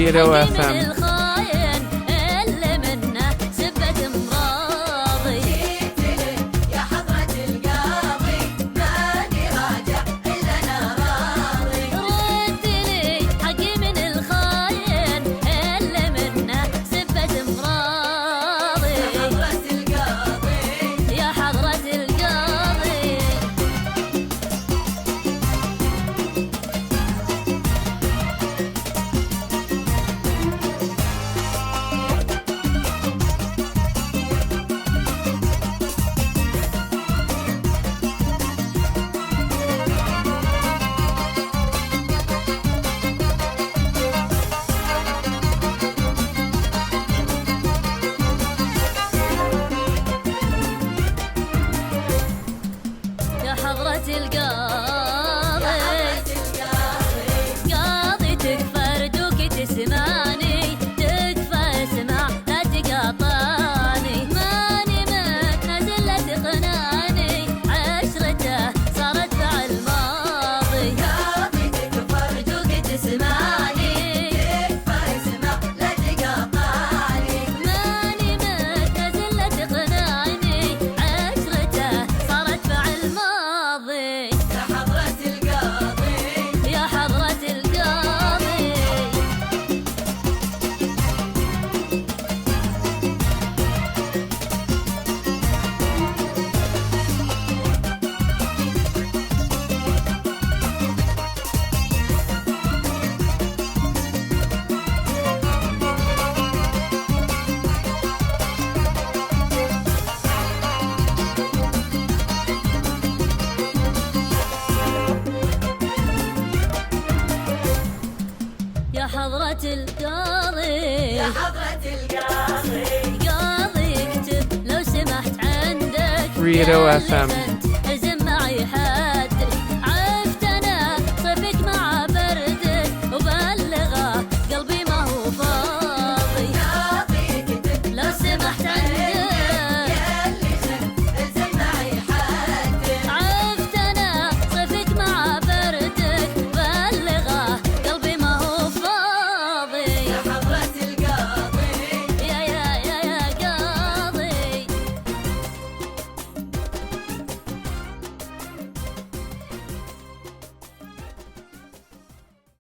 Rito FM. حضرة القاضي قاضي تكفى ردوك تسمعني تكفى اسمع لا تقاطعني ماني متنازل لا تقنعني عشرته صارت مع الماضي قاضي تكفى ردوك تسمعني تكفى اسمع لا تقاطعني ماني متنازل لا تقنعني عشرته صارت مع الماضي يا حضرة القاضي يا حضرة القاضي يا حضرة القاضي قاضي اكتب لو سمحت عندك Rito FM.